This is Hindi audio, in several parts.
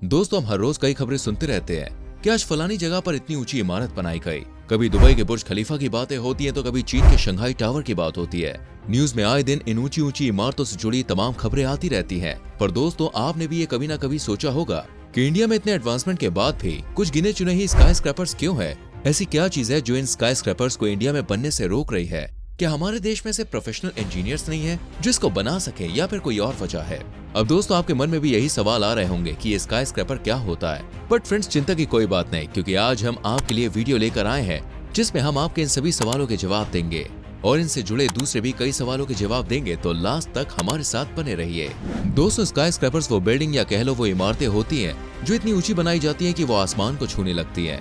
दोस्तों, हम हर रोज कई खबरें सुनते रहते हैं कि आज फलानी जगह पर इतनी ऊंची इमारत बनाई गई। कभी दुबई के बुर्ज खलीफा की बातें होती हैं तो कभी चीन के शंघाई टावर की बात होती है। न्यूज में आए दिन इन ऊंची ऊंची इमारतों से जुड़ी तमाम खबरें आती रहती हैं। पर दोस्तों, आपने भी ये कभी ना कभी सोचा होगा कि इंडिया में इतने एडवांसमेंट के बाद भी कुछ गिने चुने ही स्काई स्क्रैपर्स क्यों है? ऐसी क्या चीज है जो इन स्काई स्क्रैपर्स को इंडिया में बनने से रोक रही है? क्या हमारे देश में से प्रोफेशनल इंजीनियर्स नहीं है जो इसको बना सके, या फिर कोई और वजह है? अब दोस्तों, आपके मन में भी यही सवाल आ रहे होंगे कि ये स्काई स्क्रैपर क्या होता है। बट फ्रेंड्स, चिंता की कोई बात नहीं, क्योंकि आज हम आपके लिए वीडियो लेकर आए हैं जिसमें हम आपके इन सभी सवालों के जवाब देंगे और इनसे जुड़े दूसरे भी कई सवालों के जवाब देंगे। तो लास्ट तक हमारे साथ बने रहिए। दोस्तों, स्काई स्क्रैपर्स वो बिल्डिंग या कह लो वो इमारतें होती हैं जो इतनी ऊंची बनाई जाती हैं कि वो आसमान को छूने लगती हैं।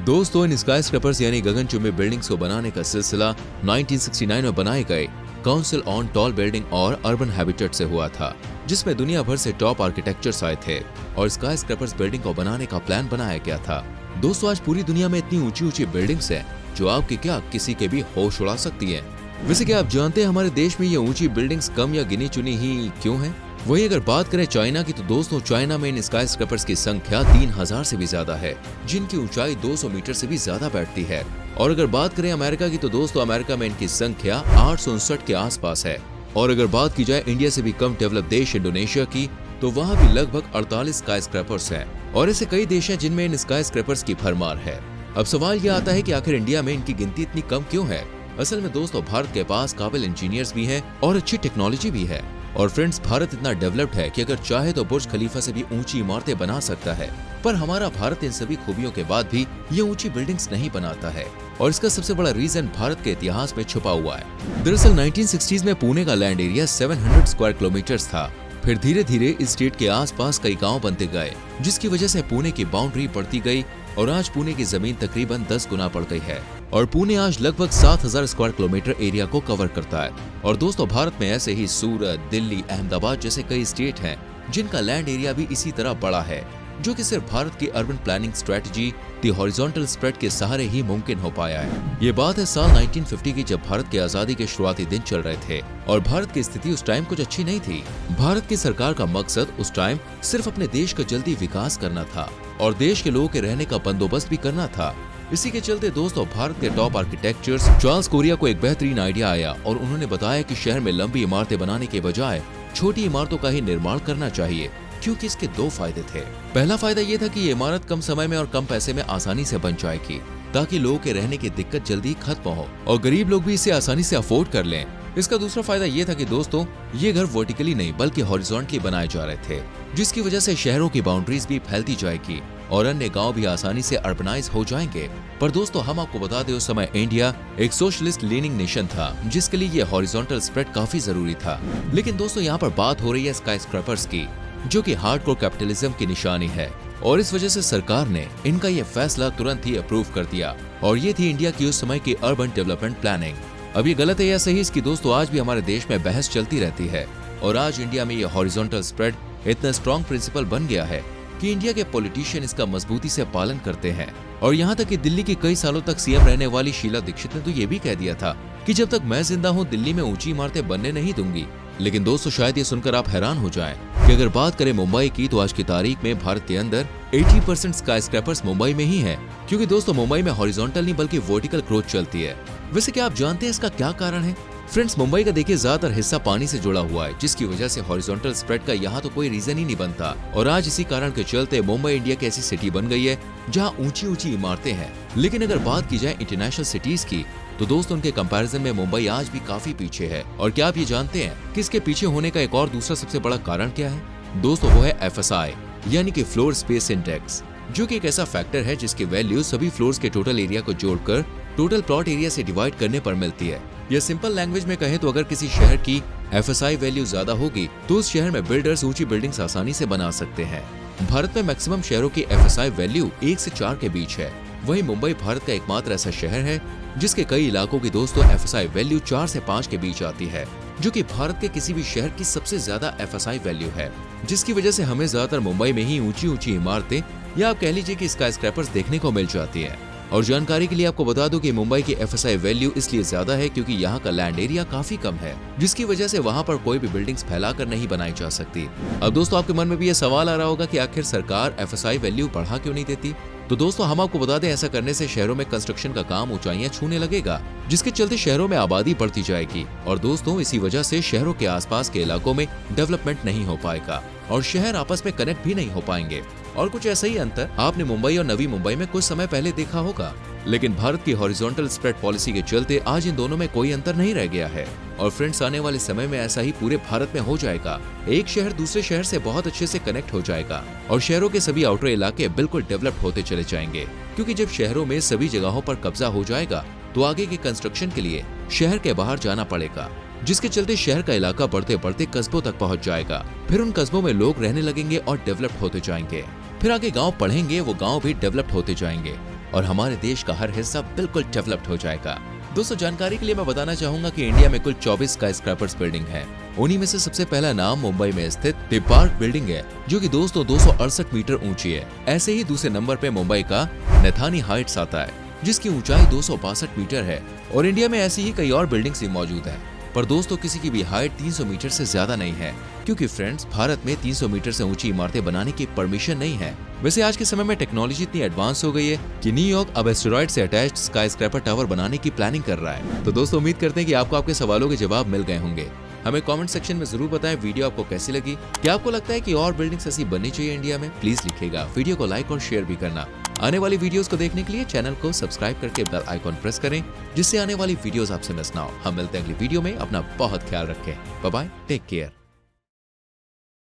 दोस्तों, इन स्काई स्क्रैपर्स यानी गगनचुंबी बिल्डिंग्स को बनाने का सिलसिला 1969 में बनाए गए काउंसिल ऑन टॉल बिल्डिंग और अर्बन हैबिटेट से हुआ था, जिसमें दुनिया भर से टॉप आर्किटेक्चर्स आए थे और स्काई स्क्रैपर्स बिल्डिंग को बनाने का प्लान बनाया गया था। दोस्तों, आज पूरी दुनिया में इतनी ऊंची ऊंची बिल्डिंग्स हैं जो आपके क्या किसी के भी होश उड़ा सकती हैं। वैसे क्या आप जानते हैं हमारे देश में ये ऊंची बिल्डिंग्स कम या गिनी चुनी ही क्यों हैं? वहीं अगर बात करें चाइना की, तो दोस्तों चाइना में इन स्काई स्क्रैपर्स की संख्या 3000 से भी ज्यादा है, जिनकी ऊंचाई 200 मीटर से भी ज्यादा बैठती है। और अगर बात करें अमेरिका की, तो दोस्तों अमेरिका में इनकी संख्या 859 के आसपास है। और अगर बात की जाए इंडिया से भी कम डेवलप देश इंडोनेशिया की, तो वहाँ भी लगभग 48 स्काई स्क्रैपर्स हैं। और ऐसे कई देश हैं जिनमें इन स्काई स्क्रैपर्स की भरमार है। अब सवाल यह आता है कि आखिर इंडिया में इनकी गिनती इतनी कम क्यों है? असल में दोस्तों, भारत के पास काबिल इंजीनियर्स भी हैं और अच्छी टेक्नोलॉजी भी है। और फ्रेंड्स, भारत इतना डेवलप्ड है कि अगर चाहे तो बुर्ज खलीफा से भी ऊंची इमारतें बना सकता है। पर हमारा भारत इन सभी खूबियों के बाद भी ये ऊंची बिल्डिंग्स नहीं बनाता है, और इसका सबसे बड़ा रीजन भारत के इतिहास में छुपा हुआ है। दरअसल 1960s में पुणे का लैंड एरिया 700 स्क्वायर किलोमीटर्स था। फिर धीरे धीरे इस स्टेट के आसपास कई गांव बनते गए, जिसकी वजह से पुणे की बाउंड्री बढ़ती गई और आज पुणे की जमीन तकरीबन 10 गुना बढ़ गई है और पुणे आज लगभग 7000 स्क्वायर किलोमीटर एरिया को कवर करता है। और दोस्तों, भारत में ऐसे ही सूरत, दिल्ली, अहमदाबाद जैसे कई स्टेट हैं जिनका लैंड एरिया भी इसी तरह बड़ा है, जो कि सिर्फ भारत की urban planning strategy the horizontal spread के सहारे ही मुमकिन हो पाया है। ये बात है साल 1950 की, जब भारत की आजादी के शुरुआती दिन चल रहे थे और भारत की स्थिति उस टाइम कुछ अच्छी नहीं थी। भारत की सरकार का मकसद उस टाइम सिर्फ अपने देश का जल्दी विकास करना था और देश के लोगों के रहने का बंदोबस्त भी करना था। इसी के चलते दोस्तों, भारत के टॉप आर्किटेक्चर्स चार्ल्स कोरिया को एक बेहतरीन आइडिया आया और उन्होंने बताया कि शहर में लंबी इमारतें बनाने के बजाय छोटी इमारतों का ही निर्माण करना चाहिए, क्योंकि इसके दो फायदे थे। पहला फायदा ये था कि ये इमारत कम समय में और कम पैसे में आसानी से बन जाएगी, ताकि लोगों के रहने की दिक्कत जल्दी खत्म हो और गरीब लोग भी इसे आसानी से अफोर्ड कर लें। इसका दूसरा फायदा ये था कि दोस्तों, ये घर वर्टिकली नहीं बल्कि हॉरिजॉन्टली बनाए जा रहे थे, जिसकी वजह से शहरों की बाउंड्रीज भी फैलती जाएगी और अन्य गांव भी आसानी से अर्बनाइज हो जाएंगे। पर दोस्तों, हम आपको बता दें, उस समय इंडिया एक सोशलिस्ट लीनिंग नेशन था, जिसके लिए ये हॉरिजॉन्टल स्प्रेड काफी जरूरी था। लेकिन दोस्तों, यहाँ पर बात हो रही है स्काई स्क्रैपर्स की, जो कि हार्डकोर कैपिटलिज्म की निशानी है और इस वजह से सरकार ने इनका ये फैसला तुरंत ही अप्रूव कर दिया। और ये थी इंडिया की उस समय की अर्बन डेवलपमेंट प्लानिंग। अब ये गलत है या सही, इसकी दोस्तों आज भी हमारे देश में बहस चलती रहती है और आज इंडिया में ये हॉरिजॉन्टल स्प्रेड इतना स्ट्रॉन्ग प्रिंसिपल बन गया है कि इंडिया के पॉलिटिशियन इसका मजबूती से पालन करते हैं। और यहाँ तक कि दिल्ली की कई सालों तक सीएम रहने वाली शीला दीक्षित ने तो ये भी कह दिया था कि जब तक मैं जिंदा हूँ दिल्ली में ऊंची इमारतें बनने नहीं दूंगी। लेकिन दोस्तों, शायद ये सुनकर आप हैरान हो जाएं कि अगर बात करें मुंबई की, तो आज की तारीख में भारत के अंदर 80% स्काई स्क्रैपर्स मुंबई में ही है, क्योंकि दोस्तों मुंबई में हॉरिजॉन्टल नहीं बल्कि वर्टिकल ग्रोथ चलती है। वैसे क्या आप जानते हैं इसका क्या कारण है? फ्रेंड्स, मुंबई का देखिए ज्यादातर हिस्सा पानी से जुड़ा हुआ है, जिसकी वजह से हॉरिजॉन्टल स्प्रेड का यहाँ तो कोई रीजन ही नहीं बनता। और आज इसी कारण के चलते मुंबई इंडिया की ऐसी सिटी बन गई है जहाँ ऊंची ऊंची इमारतें हैं। लेकिन अगर बात की जाए इंटरनेशनल सिटीज की, तो दोस्तों उनके कंपैरिजन में मुंबई आज भी काफी पीछे है। और क्या आप ये जानते हैं कि इसके पीछे होने का एक और दूसरा सबसे बड़ा कारण क्या है? दोस्तों, वो है FSI यानी कि फ्लोर स्पेस इंडेक्स, जो कि एक ऐसा फैक्टर है जिसकी वैल्यू सभी फ्लोर्स के टोटल एरिया को जोड़कर टोटल प्लॉट एरिया से डिवाइड करने पर मिलती है। या सिंपल लैंग्वेज में कहें तो अगर किसी शहर की FSI वैल्यू ज्यादा होगी तो उस शहर में बिल्डर्स ऊंची बिल्डिंग्स आसानी से बना सकते हैं। भारत में मैक्सिमम शहरों की FSI वैल्यू 1 से 4 के बीच है। वहीं मुंबई भारत का एकमात्र ऐसा शहर है जिसके कई इलाकों की दोस्तों FSI वैल्यू 4 से 5 के बीच आती है, जो कि भारत के किसी भी शहर की सबसे ज्यादा FSI वैल्यू है। जिसकी वजह से हमें ज्यादातर मुंबई में ही ऊंची ऊंची इमारतें या आप कह लीजिए कि स्काई स्क्रैपर्स देखने को मिल जाती है। और जानकारी के लिए आपको बता दूं कि मुंबई की FSI वैल्यू इसलिए ज्यादा है क्योंकि यहाँ का लैंड एरिया काफी कम है, जिसकी वजह से वहाँ पर कोई भी बिल्डिंग्स फैलाकर नहीं बनाई जा सकती। अब दोस्तों आपके मन में भी ये सवाल आ रहा होगा कि आखिर सरकार FSI वैल्यू बढ़ा क्यों नहीं देती। तो दोस्तों हम आपको बता दें, ऐसा करने से शहरों में कंस्ट्रक्शन का काम ऊंचाइयां छूने लगेगा, जिसके चलते शहरों में आबादी बढ़ती जाएगी और दोस्तों इसी वजह से शहरों के आसपास के इलाकों में डेवलपमेंट नहीं हो पाएगा और शहर आपस में कनेक्ट भी नहीं हो पाएंगे। और कुछ ऐसा ही अंतर आपने मुंबई और नवी मुंबई में कुछ समय पहले देखा होगा, लेकिन भारत की हॉरिजॉन्टल स्प्रेड पॉलिसी के चलते आज इन दोनों में कोई अंतर नहीं रह गया है। और फ्रेंड्स, आने वाले समय में ऐसा ही पूरे भारत में हो जाएगा। एक शहर दूसरे शहर से बहुत अच्छे से कनेक्ट हो जाएगा और शहरों के सभी आउटर इलाके बिल्कुल डेवलप होते चले जाएंगे, क्योंकि जब शहरों में सभी जगहों पर कब्जा हो जाएगा तो आगे के कंस्ट्रक्शन के लिए शहर के बाहर जाना पड़ेगा, जिसके चलते शहर का इलाका बढ़ते बढ़ते कस्बों तक पहुंच जाएगा। फिर उन कस्बों में लोग रहने लगेंगे और डेवलप होते जाएंगे। फिर आगे गांव बढ़ेंगे, वो गांव भी डेवलप होते जाएंगे और हमारे देश का हर हिस्सा बिल्कुल डेवलप्ड हो जाएगा। दोस्तों जानकारी के लिए मैं बताना चाहूंगा कि इंडिया में कुल 24 स्काईस्क्रैपर्स बिल्डिंग है। उन्हीं में से सबसे पहला नाम मुंबई में स्थित द पार्क बिल्डिंग है, जो कि दोस्तों 268 मीटर ऊंची है। ऐसे ही दूसरे नंबर पे मुंबई का नेथानी हाइट्स आता है, जिसकी ऊंचाई 262 मीटर है। और इंडिया में ऐसी ही कई और बिल्डिंग्स भी मौजूद है, पर दोस्तों किसी की भी हाइट 300 मीटर से ज्यादा नहीं है, क्योंकि फ्रेंड्स भारत में 300 मीटर से ऊंची इमारतें बनाने की परमिशन नहीं है। वैसे आज के समय में टेक्नोलॉजी इतनी एडवांस हो गई है कि न्यूयॉर्क अब एस्टेरॉयड से अटैच्ड स्काईस्क्रैपर टावर बनाने की प्लानिंग कर रहा है। तो दोस्तों उम्मीद करते हैं कि आपको आपके सवालों के जवाब मिल गए होंगे। हमें कमेंट सेक्शन में जरूर बताएं वीडियो आपको कैसी लगी। क्या आपको लगता है कि और बिल्डिंग्स ऐसी बननी चाहिए इंडिया में? प्लीज लिखिएगा। वीडियो को लाइक और शेयर भी करना। आने वाली वीडियोस को देखने के लिए चैनल को सब्सक्राइब करके बेल आइकॉन प्रेस करें, जिससे आने वाली वीडियोस आपसे मिस ना हो। हम मिलते हैं अगली वीडियो में। अपना बहुत ख्याल रखें। Bye bye, take care.